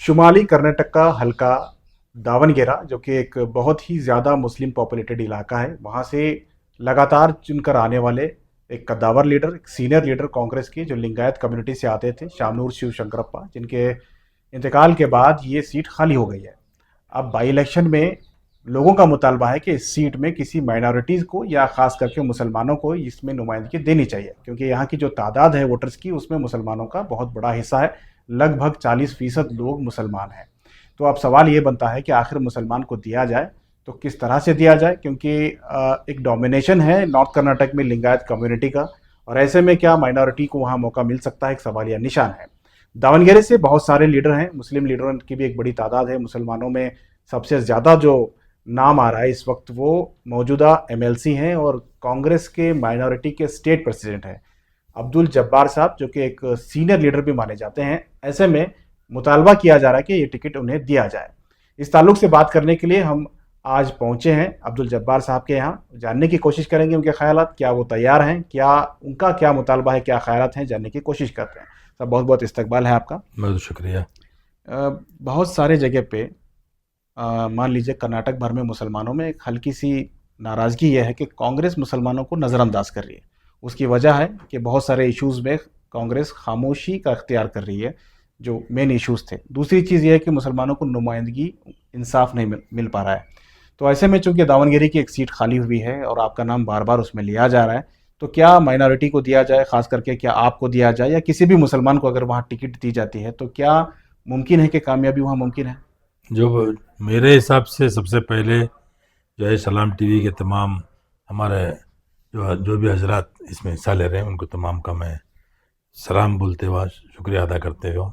शुमाली कर्नाटक का हल्का दावनगेरा, जो कि एक बहुत ही ज़्यादा मुस्लिम पॉपुलेटेड इलाका है, वहाँ से लगातार चुनकर आने वाले एक कद्दावर लीडर, एक सीनियर लीडर कांग्रेस के, जो लिंगायत कम्युनिटी से आते थे, शामनूर शिवशंकरप्पा, जिनके इंतकाल के बाद ये सीट खाली हो गई है। अब बाई इलेक्शन में लोगों का मुतालबा है कि इस सीट में किसी माइनॉरिटीज़ को या ख़ास करके मुसलमानों को इसमें नुमाइंदगी देनी चाहिए, क्योंकि यहाँ की जो तादाद है वोटर्स की, उसमें मुसलमानों का बहुत बड़ा हिस्सा है। लगभग 40% लोग मुसलमान हैं। तो अब सवाल ये बनता है कि आखिर मुसलमान को दिया जाए तो किस तरह से दिया जाए, क्योंकि एक डोमिनेशन है नॉर्थ कर्नाटक में लिंगायत कम्युनिटी का, और ऐसे में क्या माइनॉरिटी को वहाँ मौका मिल सकता है, एक सवालिया निशान है। दावनगेरे से बहुत सारे लीडर हैं, मुस्लिम लीडरों की भी एक बड़ी तादाद है। मुसलमानों में सबसे ज़्यादा जो नाम आ रहा है इस वक्त, वो मौजूदा एमएलसी हैं और कांग्रेस के माइनॉरिटी के स्टेट प्रेसिडेंट हैं, अब्दुल जब्बार साहब, जो कि एक सीनियर लीडर भी माने जाते हैं। ऐसे में मुतालबा किया जा रहा है कि ये टिकट उन्हें दिया जाए। इस ताल्लुक से बात करने के लिए हम आज पहुंचे हैं अब्दुल जब्बार साहब के यहाँ। जानने की कोशिश करेंगे उनके ख्यालात, क्या वो तैयार हैं, क्या उनका क्या मुतालबा है, क्या ख्यालात हैं, जानने की कोशिश करते हैं। सर, बहुत बहुत इस्तकबाल है आपका। बहुत शुक्रिया। बहुत सारे जगह पे मान लीजिए कर्नाटक भर में मुसलमानों में एक हल्की सी नाराज़गी यह है कि कांग्रेस मुसलमानों को नज़रअंदाज कर रही है। उसकी वजह है कि बहुत सारे इश्यूज़ में कांग्रेस खामोशी का इख्तियार कर रही है, जो मेन इश्यूज़ थे। दूसरी चीज़ यह है कि मुसलमानों को नुमाइंदगी, इंसाफ नहीं मिल पा रहा है। तो ऐसे में चूंकि दावनगिरी की एक सीट खाली हुई है और आपका नाम बार बार उसमें लिया जा रहा है, तो क्या माइनॉरिटी को दिया जाए, ख़ास करके क्या आपको दिया जाए, या किसी भी मुसलमान को अगर वहाँ टिकट दी जाती है तो क्या मुमकिन है कि कामयाबी वहाँ मुमकिन है? जो मेरे हिसाब से सबसे पहले जो है सलाम टीवी के तमाम हमारे जो जो भी हजरात इसमें हिस्सा ले रहे हैं उनको तमाम का मैं सलाम बोलते हुआ शुक्रिया अदा करते हुए,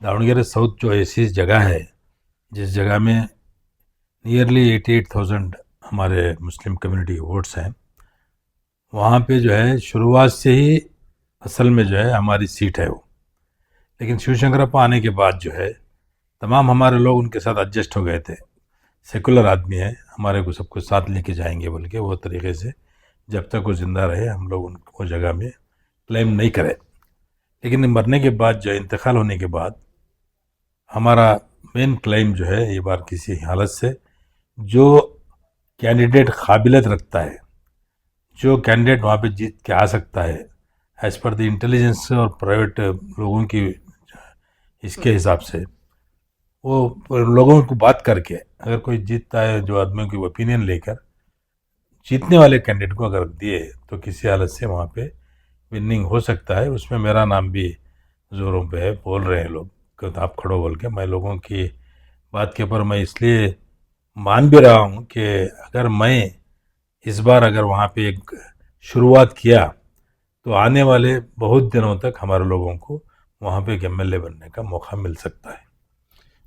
दावणगेरे साउथ जो ऐसी जगह है जिस जगह में नियरली 88,000 हमारे मुस्लिम कम्युनिटी वोट्स हैं, वहाँ पे जो है शुरुआत से ही असल में जो है हमारी सीट है वो। लेकिन शिवशंकरप्पा आने के बाद जो है तमाम हमारे लोग उनके साथ एडजस्ट हो गए थे। सेकुलर आदमी है, हमारे को सबको साथ लेके जाएंगे बोल के वो तरीके से जब तक वो ज़िंदा रहे हम लोग उनको वो जगह में क्लेम नहीं करें। लेकिन मरने के बाद जो इंतकाल होने के बाद हमारा मेन क्लेम जो है ये बार किसी हालत से जो कैंडिडेट काबिलियत रखता है, जो कैंडिडेट वहाँ पे जीत के आ सकता है एज़ पर द इंटेलिजेंस और प्राइवेट लोगों की इसके हिसाब से, वो लोगों को बात करके अगर कोई जीतता है, जो आदमियों की ओपिनियन लेकर जीतने वाले कैंडिडेट को अगर दिए तो किसी हालत से वहाँ पे विनिंग हो सकता है। उसमें मेरा नाम भी ज़ोरों पे है, बोल रहे हैं लोग कि आप खड़ो बोल के। मैं लोगों की बात के ऊपर मैं इसलिए मान भी रहा हूँ कि अगर मैं इस बार अगर वहाँ पे एक शुरुआत किया तो आने वाले बहुत दिनों तक हमारे लोगों को वहाँ पे एक एमएलए बनने का मौका मिल सकता है।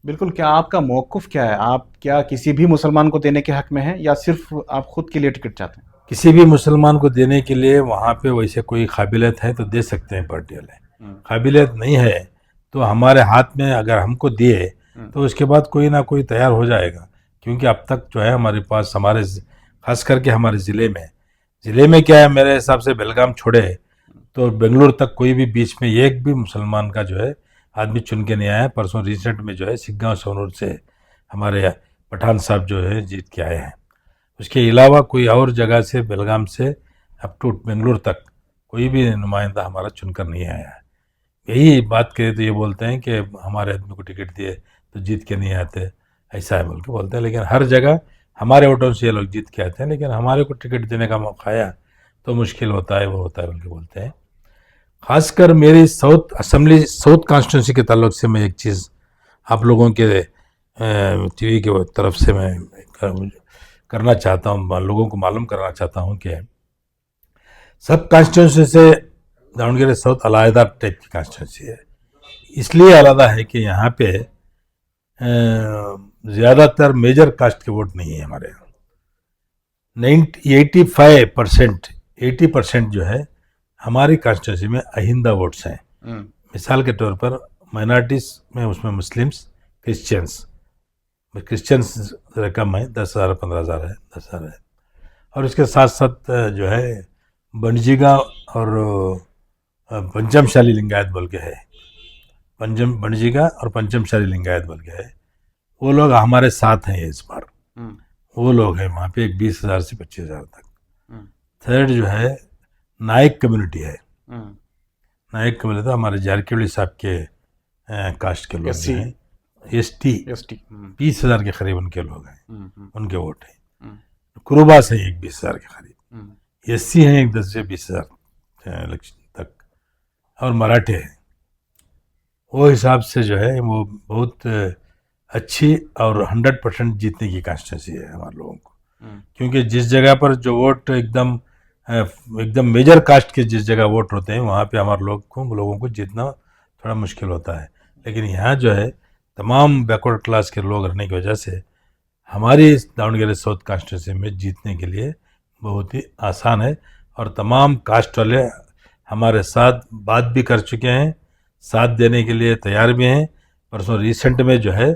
बिल्कुल। क्या आपका मौक़िफ़ क्या है? आप क्या किसी भी मुसलमान को देने के हक़ में हैं, या सिर्फ़ आप खुद के लिए टिकट चाहते हैं? किसी भी मुसलमान को देने के लिए वहाँ पे वैसे कोई काबिलियत है तो दे सकते हैं पार्टी वाले, काबिलियत नहीं है तो हमारे हाथ में अगर हमको दिए तो उसके बाद कोई ना कोई तैयार हो जाएगा। क्योंकि अब तक जो है हमारे पास हमारे खास करके हमारे ज़िले में क्या है, मेरे हिसाब से बेलगाम छोड़े तो बेंगलुरु तक कोई भी बीच में एक भी मुसलमान का जो है आदमी चुन के नहीं आया। परसों रिसेंट में जो है सिग्गांव सोनूर से हमारे पठान साहब जो है जीत के आए हैं। उसके अलावा कोई और जगह से बेलगाम से अप टू बेंगलुरु तक कोई भी नुमाइंदा हमारा चुनकर नहीं आया है। यही बात करें तो ये बोलते हैं कि हमारे आदमी को टिकट दिए तो जीत के नहीं आते, ऐसा है बोल के बोलते हैं। लेकिन हर जगह हमारे वोटों से ये लोग जीत के आते हैं, लेकिन हमारे को टिकट देने का मौका आया तो मुश्किल होता है, वो होता है बोल के बोलते हैं। खासकर मेरी साउथ असेंबली साउथ कॉन्स्टिट्यूंसी के ताल्लुक से मैं एक चीज़ आप लोगों के टीवी के तरफ से मैं करना चाहता हूँ, लोगों को मालूम करना चाहता हूँ कि सब कॉन्स्टिट्यूंसी से दावणगेरे साउथ अलहदा टाइप की कॉन्स्टिट्यूंसी है। इसलिए अलहदा है कि यहाँ पे ज़्यादातर मेजर कास्ट के वोट नहीं है हमारे यहाँ। 85% 80% जो है हमारी कॉन्स्टिट्यूंसी में अहिंदा वोट्स हैं। मिसाल के तौर पर माइनॉरिटीज़ में उसमें मुस्लिम्स, क्रिश्चियंस ज़रा कम है, 10,000 15,000 है, 10,000 है। और इसके साथ साथ जो है बंजीगा और पंचमशाली लिंगायत बोल के है, पंचम बणजिगा और पंचमशाली लिंगायत बोल के है, वो लोग हमारे साथ हैं इस बार। वो लोग हैं वहाँ पे एक 20,000 से 25,000 तक। थर्ड जो है नायक कम्युनिटी है। नायक कम्युनिटी तो हमारे जारकिहोली साहब के कास्ट के लोग जो हैं, एसटी 20,000 के करीब उनके लोग हैं, उनके वोट हैं। कुरुबास हैं एक 20,000 के करीब, एससी हैं एक 10 से 20,000 इलेक्शन तक, और मराठे हैं। वो हिसाब से जो है वो बहुत अच्छी और 100% जीतने की कॉन्स्टिट्यूंसी है हमारे लोगों को। क्योंकि जिस जगह पर जो वोट एकदम मेजर कास्ट के जिस जगह वोट होते हैं वहाँ पे हमारे लोगों को जीतना थोड़ा मुश्किल होता है। लेकिन यहाँ जो है तमाम बैकवर्ड क्लास के लोग रहने की वजह से हमारी इस दावणगेरे साउथ कॉन्स्टिट्यूंसी में जीतने के लिए बहुत ही आसान है। और तमाम कास्ट वाले हमारे साथ बात भी कर चुके हैं, साथ देने के लिए तैयार भी हैं। परसों रिसेंट में जो है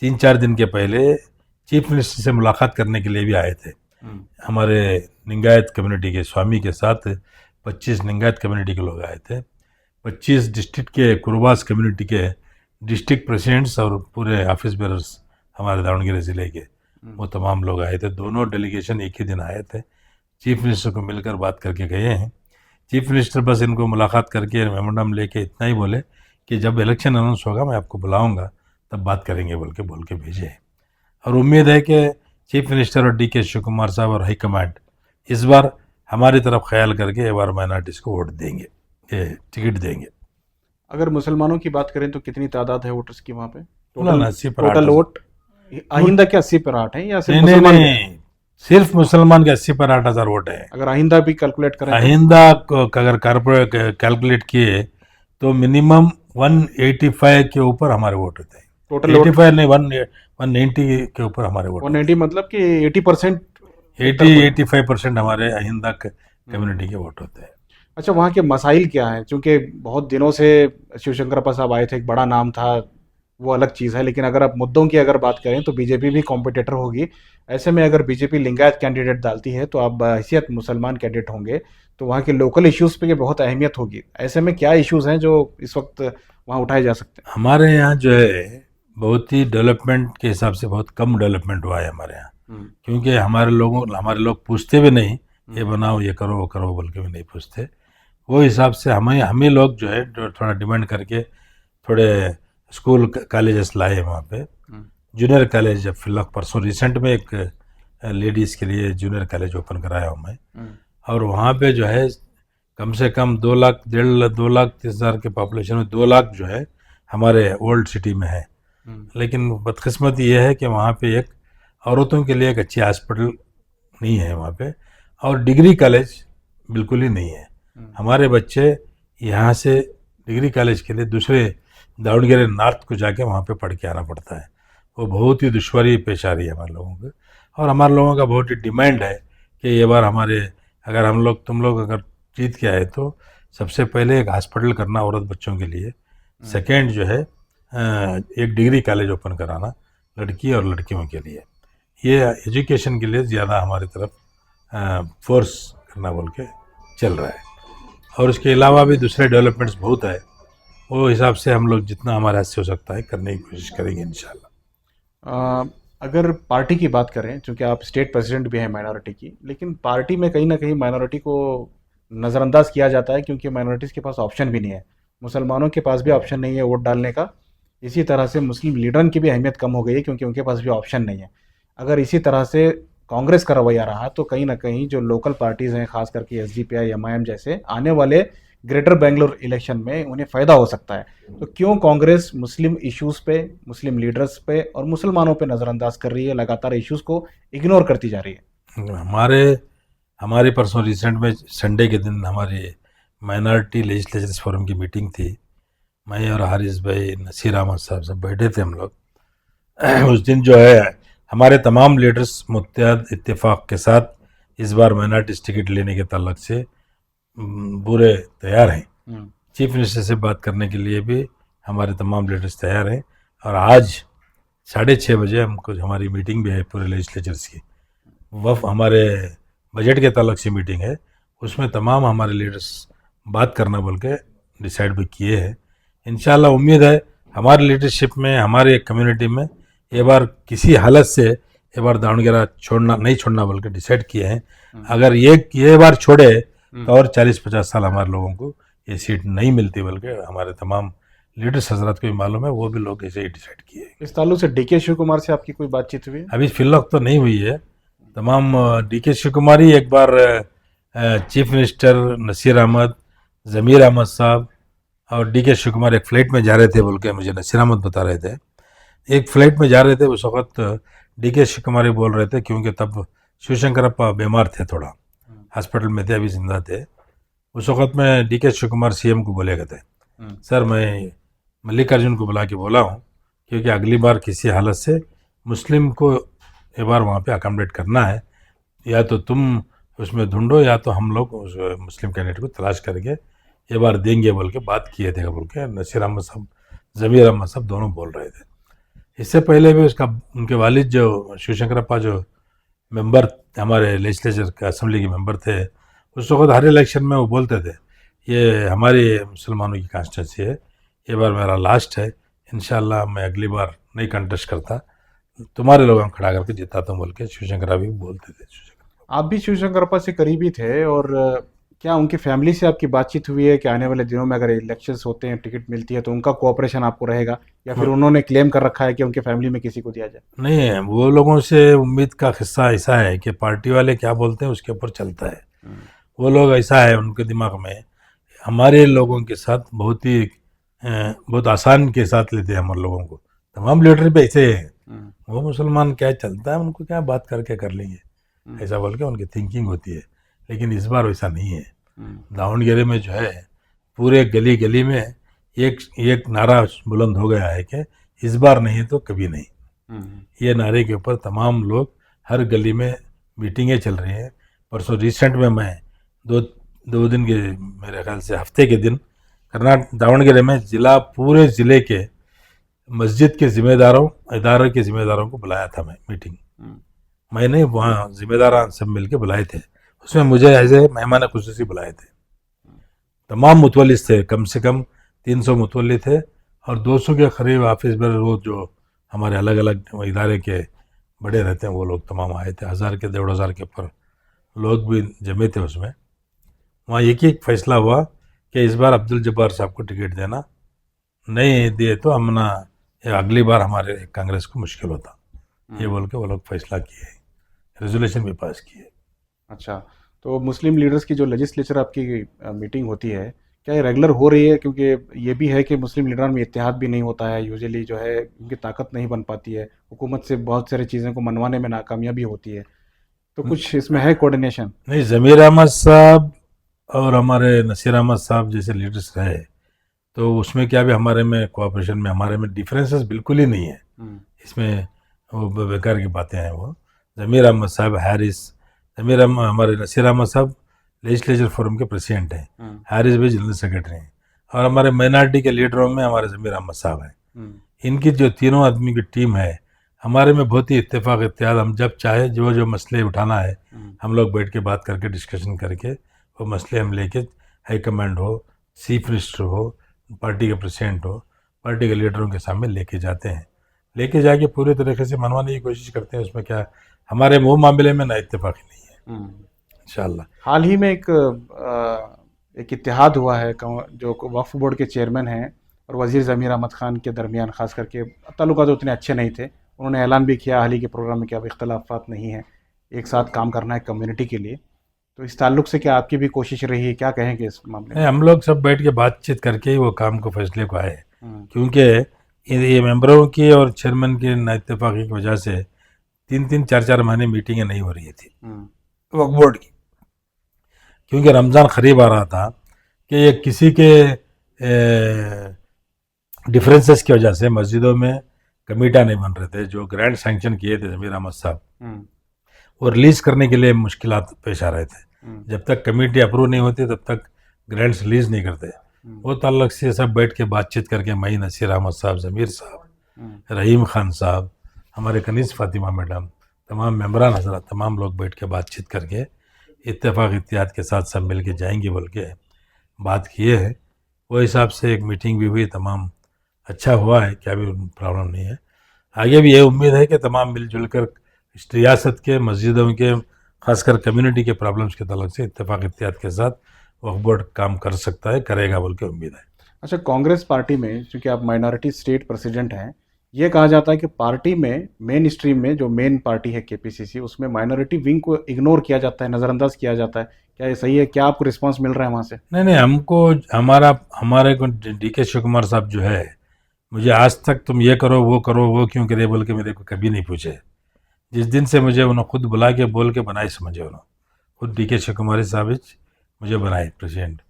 3-4 दिन के पहले चीफ मिनिस्टर से मुलाकात करने के लिए भी आए थे। हमारे लिंगायत कम्युनिटी के स्वामी के साथ 25 लिंगायत कम्युनिटी के लोग आए थे। 25 डिस्ट्रिक्ट के कुरुबास कम्युनिटी के डिस्ट्रिक्ट प्रेसिडेंट्स और पूरे ऑफिस बेरर्स हमारे दावणगेरे ज़िले के, वो तमाम लोग आए थे। दोनों डेलीगेशन एक ही दिन आए थे, चीफ मिनिस्टर को मिलकर बात करके गए हैं। चीफ मिनिस्टर बस इनको मुलाकात करके मेमोरेंडम लेके इतना ही बोले कि जब इलेक्शन अनाउंस होगा मैं आपको बुलाऊंगा, तब बात करेंगे बोल के भेजे हैं। और उम्मीद है कि चीफ मिनिस्टर और DK शिव कुमार साहब और हाई कमांड इस बार हमारी तरफ ख्याल करके एक बार माइनॉरिटीज़ को वोट देंगे, टिकट देंगे। अगर मुसलमानों की बात करें तो कितनी तादाद है वोटर्स की वहाँ पे? टोटल वोट आइंदा के 80 पर 8 है या सिर्फ नहीं, मुसलमान? नहीं, सिर्फ मुसलमान के 80 पर 8,000 वोट है। अगर आइंदा भी कैलकुलेट करें आइंदा अगर कैलकुलेट किए तो मिनिमम 185 के ऊपर हमारे वोट होते हैं। टोटल 85 नहीं, 190 के ऊपर हमारे वोट 190 मतलब कि 80%, 85% हमारे आइंदा कम्युनिटी के वोट होते हैं। अच्छा, वहाँ के मसाइल क्या हैं? क्योंकि बहुत दिनों से शिवशंकरप्पा साहब आए थे, एक बड़ा नाम था, वो अलग चीज़ है। लेकिन अगर आप मुद्दों की अगर बात करें तो बीजेपी भी कॉम्पिटिटर होगी। ऐसे में अगर बीजेपी लिंगायत कैंडिडेट डालती है तो आप बहैसियत मुसलमान कैंडिडेट होंगे, तो वहाँ के लोकल इश्यूज़ पे बहुत अहमियत होगी। ऐसे में क्या इश्यूज़ हैं जो इस वक्त वहाँ उठाए जा सकते हैं? हमारे यहाँ जो है बहुत ही डेवलपमेंट के हिसाब से बहुत कम डेवलपमेंट हुआ है हमारे यहाँ। क्योंकि हमारे लोग पूछते भी नहीं, ये बनाओ, ये करो, वो करो बोल के भी नहीं पूछते। वो हिसाब से हमें लोग जो है थोड़ा डिमांड करके थोड़े स्कूल कॉलेजेस लाए वहाँ पे। जूनियर कॉलेज जब फिलहाल परसों रिसेंट में एक लेडीज़ के लिए जूनियर कॉलेज ओपन कराया हूँ मैं। और वहाँ पे जो है कम से कम 2 लाख 2 लाख 30 हज़ार के पॉपुलेशन में 2 लाख जो है हमारे ओल्ड सिटी में है। लेकिन बदकिस्मती ये है कि वहाँ पे एक औरतों के लिए एक अच्छी हॉस्पिटल नहीं है वहाँ पे, और डिग्री कॉलेज बिल्कुल ही नहीं है। हमारे बच्चे यहाँ से डिग्री कॉलेज के लिए दूसरे दावणगेरे नॉर्थ को जाके वहाँ पे पढ़ के आना पड़ता है। वो बहुत ही दुश्वारी पेश आ रही है हमारे लोगों को। और हमारे लोगों का बहुत ही डिमांड है कि ये बार अगर तुम लोग अगर जीत के आए तो सबसे पहले एक हॉस्पिटल करना औरत बच्चों के लिए, सेकेंड जो है एक डिग्री कॉलेज ओपन कराना लड़की और लड़कियों के लिए। ये एजुकेशन के लिए ज़्यादा हमारी तरफ फोर्स करना बोल के चल रहा है। और उसके अलावा भी दूसरे डेवलपमेंट्स बहुत है, वो हिसाब से हम लोग जितना हमारे हाथ से हो सकता है करने की कोशिश करेंगे इंशाल्लाह। अगर पार्टी की बात करें, चूँकि आप स्टेट प्रेसिडेंट भी हैं माइनॉरिटी की, लेकिन पार्टी में कहीं ना कहीं माइनॉरिटी को नज़रअंदाज किया जाता है क्योंकि माइनॉरिटीज़ के पास ऑप्शन भी नहीं है। मुसलमानों के पास भी ऑप्शन नहीं है वोट डालने का। इसी तरह से मुस्लिम लीडरन की भी अहमियत कम हो गई है क्योंकि उनके पास भी ऑप्शन नहीं है। अगर इसी तरह से कांग्रेस का रवैया रहा तो कहीं ना कहीं जो लोकल पार्टीज़ हैं, खास करके SDPI MIM जैसे, आने वाले ग्रेटर बेंगलोर इलेक्शन में उन्हें फ़ायदा हो सकता है। तो क्यों कांग्रेस मुस्लिम इश्यूज़ पे, मुस्लिम लीडर्स पे और मुसलमानों पे नज़रअंदाज कर रही है, लगातार इश्यूज़ को इग्नोर करती जा रही है? हमारे परसों रिसेंट में संडे के दिन हमारी माइनॉरिटी लेजिस्लेचर्स फोरम की मीटिंग थी। मैं और हारिस भाई, नसीर अहमद साहब सब बैठे थे हम लोग। उस दिन जो है हमारे तमाम लीडर्स मुत्तहद इत्तेफाक के साथ इस बार माइनॉरिटी टिकट लेने के ताल्लुक से पूरे तैयार हैं। चीफ मिनिस्टर से बात करने के लिए भी हमारे तमाम लीडर्स तैयार हैं। और आज 6:30 बजे हमारी मीटिंग भी है पूरे लेजिस्लेचर्स की। हमारे बजट के ताल्लुक से मीटिंग है, उसमें तमाम हमारे लीडर्स बात करना बोल के डिसाइड भी किए हैं इंशाल्लाह उम्मीद है हमारी लीडरशिप में, हमारे कम्युनिटी में ये बार किसी हालत से ये बार दावणगेरा छोड़ना नहीं छोड़ना बोल के डिसाइड किए हैं। अगर ये बार छोड़े तो और 40-50 साल हमारे लोगों को ये सीट नहीं मिलती, बल्कि हमारे तमाम लीडर्स हजरत को भी मालूम है, वो भी लोग ऐसे ही डिसाइड किए हैं। इस ताल्लुक से डीके शिव कुमार से आपकी कोई बातचीत हुई है? अभी फिलहाल तो नहीं हुई है। तमाम डीके शिव कुमार ही एक बार चीफ मिनिस्टर नसीर अहमद, ज़मीर अहमद साहब और डीके शिव कुमार एक फ्लाइट में जा रहे थे बोल के मुझे नसीर अहमद बता रहे थे। एक फ्लाइट में जा रहे थे, उस वक्त डीके शिव कुमार ही बोल रहे थे, क्योंकि तब शिवशंकरप्पा बीमार थे, थोड़ा हॉस्पिटल में थे, अभी जिंदा थे। उस वक्त में डीके शिव कुमार सीएम को बोले गए थे, सर मैं मल्लिकार्जुन को बुला के बोला हूँ, क्योंकि अगली बार किसी हालत से मुस्लिम को एक बार वहाँ पे अकोमोडेट करना है, या तो तुम उसमें ढूंढो या तो हम लोग उस मुस्लिम कैंडिडेट को तलाश करके ये बार देंगे बोल के बात किए थे, बोल के नसीर अहमद साहब, ज़मीर अहमद साहब दोनों बोल रहे थे। इससे पहले भी उसका उनके वालिद जो शिवशंकरप्पा जो मेंबर हमारे लेजिस्लेचर के असेंबली के मेंबर थे, उस वक्त हर इलेक्शन में वो बोलते थे ये हमारी मुसलमानों की कॉन्स्टिट्यूंसी है, ये बार मेरा लास्ट है, इंशाल्लाह मैं अगली बार नहीं कंटेस्ट करता, तुम्हारे लोगों को खड़ा करके जिताता हूँ बोल के शिवशंकर भी बोलते थे। आप भी शिवशंकरप्पा से करीबी थे, और क्या उनकी फैमिली से आपकी बातचीत हुई है कि आने वाले दिनों में अगर इलेक्शंस होते हैं, टिकट मिलती है, तो उनका कोऑपरेशन आपको रहेगा, या फिर उन्होंने क्लेम कर रखा है कि उनके फैमिली में किसी को दिया जाए? नहीं है, वो लोगों से उम्मीद का हिस्सा ऐसा है कि पार्टी वाले क्या बोलते हैं उसके ऊपर चलता है। वो लोग ऐसा है उनके दिमाग में, हमारे लोगों के साथ बहुत आसान के साथ लेते हैं हमारे लोगों को। तमाम लीडर भी ऐसे हैं, वो मुसलमान क्या चलता है उनको क्या बात करके कर लेंगे, ऐसा बोल के उनकी थिंकिंग होती है। लेकिन इस बार वैसा नहीं है। दावणगेरे में जो है पूरे गली गली में एक नारा बुलंद हो गया है कि इस बार नहीं तो कभी नहीं। ये नारे के ऊपर तमाम लोग हर गली में मीटिंगें चल रही हैं। परसों रिसेंट में मैं दो दिन के, मेरे ख्याल से हफ्ते के दिन, कर्नाटक दावणगेरे में पूरे ज़िले के मस्जिद के ज़िम्मेदारों, इदारे के ज़िम्मेदारों को बुलाया था मैं मीटिंग। मैंने वहाँ ज़िम्मेदार सब मिल के बुलाए थे, उसमें मुझे एज ए मेहमान खुसूसी बुलाए थे। तमाम मुतवल्लिस थे, कम से कम 300 मुतवल्ली थे, और 200 के करीब ऑफिस पर वो जो हमारे अलग अलग इदारे के बड़े रहते हैं वो लोग तमाम आए थे। 1000 के 1500 के ऊपर लोग भी जमे थे उसमें। वहाँ एक ही फैसला हुआ कि इस बार अब्दुल जब्बार साहब को टिकट देना, नहीं दिए तो हम ना अगली बार हमारे कांग्रेस को मुश्किल होता, ये बोल के वो लोग फैसला किए, रेजोल्यूशन भी पास किए। अच्छा, तो मुस्लिम लीडर्स की जो लेजिस्लेचर आपकी मीटिंग होती है, क्या ये रेगुलर हो रही है? क्योंकि ये भी है कि मुस्लिम लीडर में इत्तेहाद भी नहीं होता है, यूजुअली जो है उनकी ताकत नहीं बन पाती है, हुकूमत से बहुत सारी चीज़ें को मनवाने में नाकामयाबी होती है, तो कुछ इसमें है कोऑर्डिनेशन? नहीं, ज़मीर अहमद साहब और हमारे नसीर अहमद साहब जैसे लीडर्स रहे, तो उसमें क्या भी हमारे में कोऑपरेशन में हमारे में डिफरेंसेस बिल्कुल ही नहीं है। इसमें वो बेकार की बातें हैं। वो ज़मीर अहमद साहब हमारे नसीर अहमद साहब लेजिस्लेचर फोरम के प्रेसिडेंट हैं, हैरिस भी जनरल सेक्रेटरी हैं, और हमारे माइनॉरिटी के लीडरों में हमारे ज़मीर अहमद साहब हैं। इनकी जो तीनों आदमी की टीम है, हमारे में बहुत ही इत्तेफाक इत्तेहाद, हम जब चाहे जो मसले उठाना है हम लोग बैठ के बात करके डिस्कशन करके वो मसले हम लेके हाईकमांड हो, चीफ मिनिस्टर हो, पार्टी के प्रेसिडेंट हो, पार्टी के लीडरों के सामने लेके जाते हैं, लेके जाके पूरे तरीके से मनवाने की कोशिश करते हैं। उसमें क्या हमारे वो मामले में ना इत्तेफाकी नहीं है इंशाल्लाह। हाल ही में एक इत्तेहाद हुआ है जो वक्फ बोर्ड के चेयरमैन हैं और वज़ीर ज़मीर अहमद ख़ान के दरमियान, ख़ास करके ताल्लुकात उतने अच्छे नहीं थे। उन्होंने ऐलान भी किया हाल ही के प्रोग्राम में कि अब इख्तलाफात नहीं है, एक साथ काम करना है कम्युनिटी के लिए। तो इस ताल्लुक से क्या आपकी भी कोशिश रही है, क्या कहेंगे इस मामले में? हम लोग सब बैठ के बातचीत करके ही वो काम को फैसले को आए, क्योंकि ये मेंबरों की और चेयरमैन की नाइत्तेफाकी की वजह से 3-3, 4-4 महीने मीटिंगें नहीं हो रही थी वक्फ बोर्ड की, क्योंकि रमज़ान करीब आ रहा था कि ये किसी के डिफरेंसेस की वजह से मस्जिदों में कमेटियाँ नहीं बन रहे थे। जो ग्रांट सैंक्शन किए थे ज़मीर अहमद साहब, वो रिलीज़ करने के लिए मुश्किलात पेश आ रहे थे। जब तक कमेटी अप्रूव नहीं होती तब तक ग्रांट्स रिलीज़ नहीं करते। वो ताल्लुक से सब बैठ के बातचीत करके मैं, नसीर अहमद साहब, ज़मीर साहब, रहीम खान साहब, हमारे कनीज़ फातिमा मैडम, तमाम मेंबरान हज़रात, तमाम लोग बैठ के बातचीत करके इत्तेफाक इत्तेहाद के साथ सब मिल के जाएंगे बोल के बात किए है। वो हिसाब से एक मीटिंग भी हुई, तमाम अच्छा हुआ है, क्या भी प्रॉब्लम नहीं है। आगे भी ये उम्मीद है कि तमाम मिलजुल कर इस रियासत के मस्जिदों के खासकर कम्युनिटी के प्रॉब्लम्स के तलक से इत्तेफाक इत्तेहाद के साथ वक्फ बोर्ड काम कर सकता है, करेगा बोल के उम्मीद है। अच्छा, कांग्रेस पार्टी में चूंकि आप माइनॉरिटी स्टेट प्रेसिडेंट हैं, ये कहा जाता है कि पार्टी में मेन स्ट्रीम में जो मेन पार्टी है केपीसीसी, उसमें माइनॉरिटी विंग को इग्नोर किया जाता है, नज़रअंदाज किया जाता है। क्या ये सही है? क्या आपको रिस्पांस मिल रहा है वहाँ से? नहीं नहीं, हमको हमारे को DK शिव कुमार साहब जो है, मुझे आज तक तुम ये करो वो क्यों करे बोल के मेरे को कभी नहीं पूछे। जिस दिन से मुझे उन्होंने खुद बुला के बोल के बनाए, समझे उन्होंने खुद DK शिव कुमार साहब मुझे बनाए प्रेसिडेंट,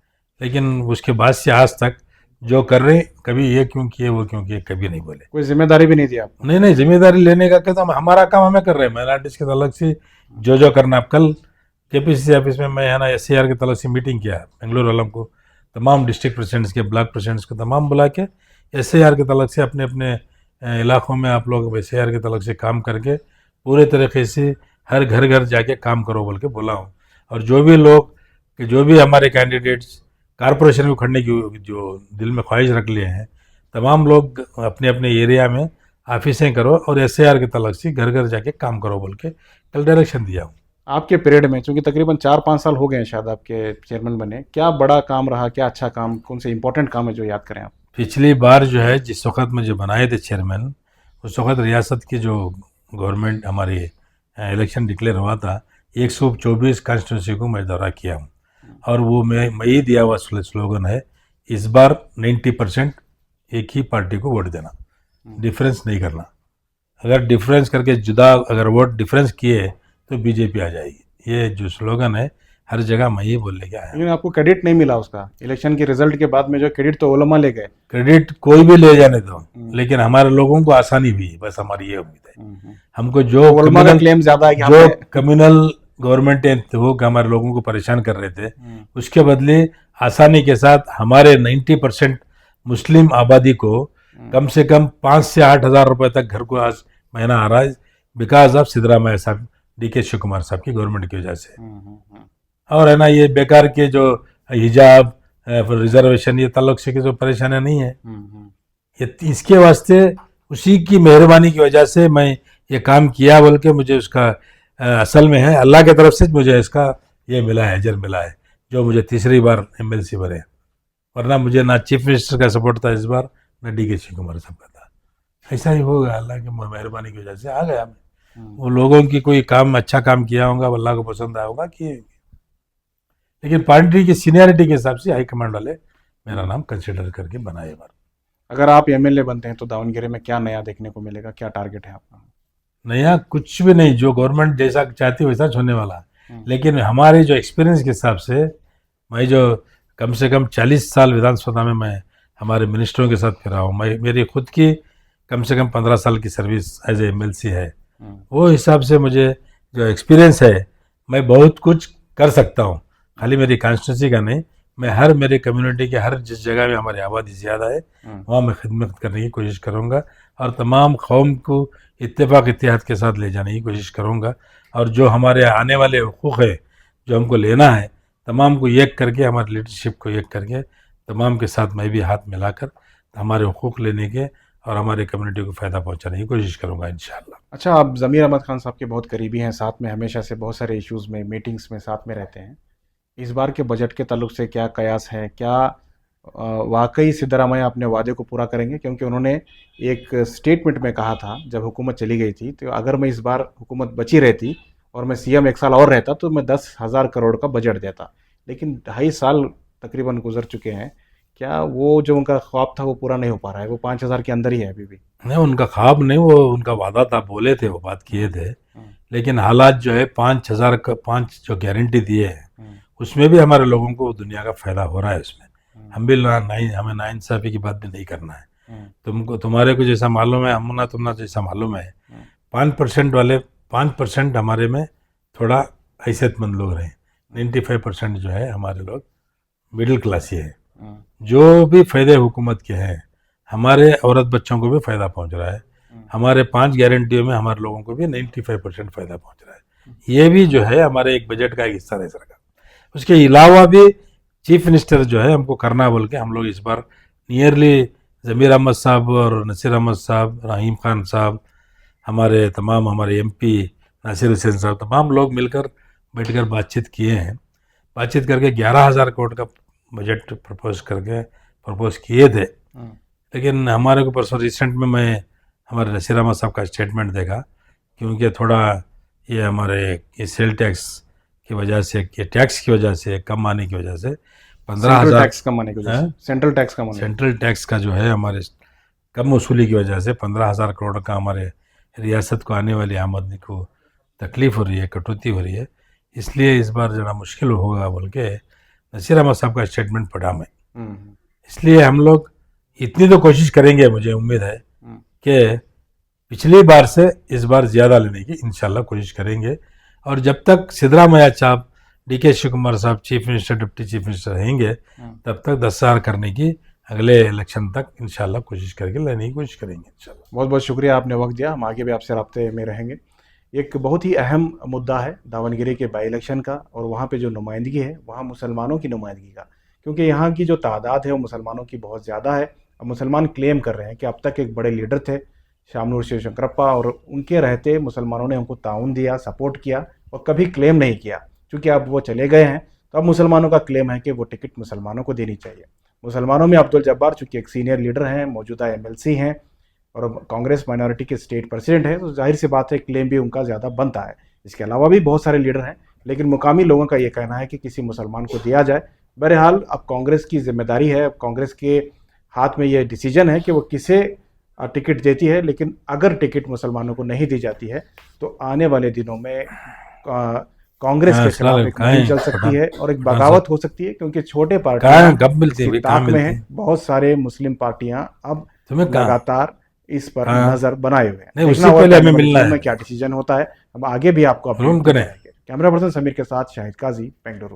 लेकिन उसके बाद से आज तक जो कर रहे कभी ये क्यों किए वो क्यों किए कभी नहीं बोले। कोई जिम्मेदारी भी नहीं दी आपको? नहीं नहीं, जिम्मेदारी लेने का क्या, तो हमारा काम हमें कर रहे हैं, माइनॉरिटीज के तलक से जो करना। अब कल KPCC ऑफिस में मैं है ना SAR के तलक से मीटिंग किया बेंगलुरु वालों को, तमाम डिस्ट्रिक्ट प्रेसिडेंट्स के, ब्लॉक प्रेसिडेंट्स को तमाम बुला के SAR के तलक से अपने अपने इलाकों में आप लोग SAR के तलक से काम करके पूरे तरीके से हर घर घर जाके काम करो बोल के बोला हूँ। और जो भी हमारे कैंडिडेट्स कारपोरेशन में खड़ने की जो दिल में ख्वाहिश रख लिए हैं, तमाम लोग अपने अपने एरिया में ऑफिसें करो और SAR के तलक से घर घर जाके काम करो बोल के कल डायरेक्शन दिया हूँ। आपके पीरियड में, चूंकि तकरीबन 4-5 साल हो गए हैं शायद आपके चेयरमैन बने, क्या बड़ा काम रहा, क्या अच्छा काम, कौन से इंपॉर्टेंट काम है जो याद करें आप? पिछली बार जो है जिस वक्त मुझे बनाए थे चेयरमैन, उस वक्त रियासत की जो गवर्नमेंट हमारी इलेक्शन डिक्लेयर हुआ था, 124 कॉन्स्टिट्यूंसी को मैं दौरा किया हूँ। और वो मैं ही दिया हुआ स्लोगन है, इस बार 90% एक ही पार्टी को वोट देना, डिफरेंस नहीं करना। अगर डिफरेंस करके अगर वोट डिफरेंस किए तो बीजेपी आ जाएगी। ये जो स्लोगन है हर जगह मैं ही बोलने के आया। लेकिन आपको क्रेडिट नहीं मिला उसका, इलेक्शन के रिजल्ट के बाद में जो क्रेडिट तो ओलमा ले गए। क्रेडिट कोई भी ले जाने दो, लेकिन हमारे लोगों को आसानी हुई, बस हमारी ये उम्मीद है। हमको जो ओलमा का क्लेम ज्यादा है कि जो कम्युनल गवर्नमेंट थे कि हमारे लोगों को परेशान कर रहे थे, उसके बदले आसानी के साथ हमारे 90% मुस्लिम आबादी को कम से कम 5 से 8 हज़ार रुपए तक घर को आज महीना आ रहा है, बिकॉज ऑफ सिद्धरामैया साहब, DK शिव कुमार साहब की गवर्नमेंट की वजह से। और है ना, ये बेकार के जो हिजाब रिजर्वेशन ये ताल्लुक से की जो परेशानियां नहीं है, ये इसके वास्ते उसी की मेहरबानी की वजह से मैं ये काम किया बोल के मुझे उसका असल में है अल्लाह की तरफ से मुझे इसका ये मिला है, अजर मिला है, जो मुझे तीसरी बार MLC बने। वरना मुझे ना चीफ मिनिस्टर का सपोर्ट था इस बार, ना DK शिव कुमार साहब का था। ऐसा ही होगा, अल्लाह की मेहरबानी की वजह से आ गया मैं। वो लोगों की कोई काम अच्छा काम किया होगा, अल्लाह को पसंद आया होगा कि, लेकिन पार्टी की सीनियरिटी के हिसाब से हाईकमांड वाले मेरा नाम कंसिडर करके बनाए बार। अगर आप MLA बनते हैं तो दावनगिरी में क्या नया देखने को मिलेगा, क्या टारगेट है आपका? नया कुछ भी नहीं, जो गवर्नमेंट जैसा चाहती है वैसा होने वाला। लेकिन हमारे जो एक्सपीरियंस के हिसाब से, मैं जो कम से कम 40 साल विधानसभा में मैं हमारे मिनिस्टरों के साथ फिरा हूँ, मैं मेरी खुद की कम से कम 15 साल की सर्विस एज ए MLC है। वो हिसाब से मुझे जो एक्सपीरियंस है, मैं बहुत कुछ कर सकता हूँ, खाली मेरी कॉन्स्टिट्यूंसी का नहीं, मैं हर मेरे कम्युनिटी के हर जिस जगह में हमारी आबादी ज़्यादा है वहाँ मैं खिदमत करने की कोशिश करूँगा और तमाम कौम को इत्तेफाक इत्तेहाद के साथ ले जाने की कोशिश करूँगा। और जो हमारे आने वाले हुकूक़ है जो हमको लेना है, तमाम को एक करके, हमारी लीडरशिप को एक करके, तमाम के साथ मैं भी हाथ मिलाकर हमारे हुकूक़ लेने के और हमारे कम्युनिटी को फ़ायदा पहुँचाने की कोशिश करूँगा इंशाअल्लाह। अच्छा, आप ज़मीर अहमद खान साहब के बहुत करीबी हैं, साथ में हमेशा से बहुत सारे इश्यूज़ में, मीटिंग्स में साथ में रहते हैं। इस बार के बजट के ताल्लुक से क्या कयास है? क्या वाकई सिद्धरामैया अपने वादे को पूरा करेंगे? क्योंकि उन्होंने एक स्टेटमेंट में कहा था जब हुकूमत चली गई थी, तो अगर मैं इस बार हुकूमत बची रहती और मैं CM 1 साल और रहता तो मैं 10,000 करोड़ का बजट देता। लेकिन 2.5 साल तकरीबन गुजर चुके हैं, क्या वो जो उनका ख्वाब था वो पूरा नहीं हो पा रहा है? वो 5,000 के अंदर ही है अभी भी? नहीं, उनका ख्वाब नहीं, वो उनका वादा था, बोले थे, वो बात किए थे, लेकिन हालात जो है 5,000 का 5 जो गारंटी दिए हैं उसमें भी हमारे लोगों को दुनिया का फायदा हो रहा है उसमें। हम भी हमें नाइंसाफ़ी की बात भी नहीं करना है। तुम्हारे को जैसा मालूम है, हम ना तुमना जैसा मालूम है, 5% वाले 5% हमारे में थोड़ा हैसियतमंद लोग रहे, 95% जो है हमारे लोग मिडिल क्लास ही है। जो भी फ़ायदे हुकूमत के हैं, हमारे औरत बच्चों को भी फ़ायदा पहुंच रहा है, हमारे 5 गारंटियों में हमारे लोगों को भी 95% फ़ायदा पहुंच रहा है। ये भी जो है हमारे एक बजट का एक हिस्सा रह सकेगा। उसके अलावा भी चीफ मिनिस्टर जो है हमको करना बोल के हम लोग इस बार नियरली ज़मीर अहमद साहब और नसीर अहमद साहब, रहीम खान साहब, हमारे एमपी नासिर हुसैन साहब, तमाम लोग मिलकर बैठकर बातचीत किए हैं। बातचीत करके 11,000 करोड़ का बजट प्रपोज किए थे। लेकिन हमारे को परसों रिसेंट में मैं हमारे नसीर अहमद साहब का स्टेटमेंट देखा, क्योंकि थोड़ा ये हमारे ये सेल टैक्स की वजह से, ये टैक्स की वजह से कम आने की वजह से 15,000 टैक्स कम आने की वजह से, सेंट्रल टैक्स कम आने सेंट्रल टैक्स का जो है हमारे कम वसूली की वजह से 15,000 करोड़ का हमारे रियासत को आने वाली आमदनी को तकलीफ हो रही है, कटौती हो रही है। इसलिए इस बार ज़रा मुश्किल होगा बोल के नसीर अहमद साहब का स्टेटमेंट पढ़ा मैं। इसलिए हम लोग इतनी तो कोशिश करेंगे, मुझे उम्मीद है कि पिछली बार से इस बार ज़्यादा लेने की इंशाल्लाह कोशिश करेंगे। और जब तक सिद्धरामैया साहब, DK शिवकुमार साहब chief minister, deputy chief minister रहेंगे, तब तक 10,000 करने की अगले इलेक्शन तक इंशाल्लाह कोशिश करके लेने की कोशिश करेंगे इंशाल्लाह। बहुत बहुत शुक्रिया, आपने वक्त दिया। हम आगे भी आपसे राब्ते में रहेंगे। एक बहुत ही अहम मुद्दा है दावनगिरी के बाई इलेक्शन का, और वहाँ पे जो नुमाइंदगी है वहाँ मुसलमानों की नुमाइंदगी का, क्योंकि यहाँ की जो तादाद है वो मुसलमानों की बहुत ज़्यादा है। अब मुसलमान क्लेम कर रहे हैं कि अब तक एक बड़े लीडर थे शामनूर शिवशंकरप्पा, और उनके रहते मुसलमानों ने उनको ताउन दिया, सपोर्ट किया और कभी क्लेम नहीं किया। क्योंकि अब वो चले गए हैं तो अब मुसलमानों का क्लेम है कि वो टिकट मुसलमानों को देनी चाहिए। मुसलमानों में अब्दुल जब्बार चूँकि एक सीनियर लीडर हैं, मौजूदा MLC हैं और कांग्रेस माइनॉरिटी के स्टेट प्रेसिडेंट है, तो जाहिर सी बात है क्लेम भी उनका ज़्यादा बनता है। इसके अलावा भी बहुत सारे लीडर हैं, लेकिन मुकामी लोगों का ये कहना है कि किसी मुसलमान को दिया जाए। बहरहाल अब कांग्रेस की जिम्मेदारी है, अब कांग्रेस के हाथ में ये डिसीजन है कि वो किसे टिकट देती है। लेकिन अगर टिकट मुसलमानों को नहीं दी जाती है तो आने वाले दिनों में कांग्रेस के खिलाफ एक मुहिम चल सकती है और एक बगावत हो सकती है, क्योंकि छोटे पार्टियां ताक में हैं। बहुत सारे मुस्लिम पार्टियां अब लगातार इस पर नजर बनाए हुए हैं। उससे पहले हमें मिलना है क्या डिसीजन होता है, हम आगे भी आपको अपडेट करेंगे। कैमरा पर्सन समीर के साथ शाहिद काजी, बेंगलुरु।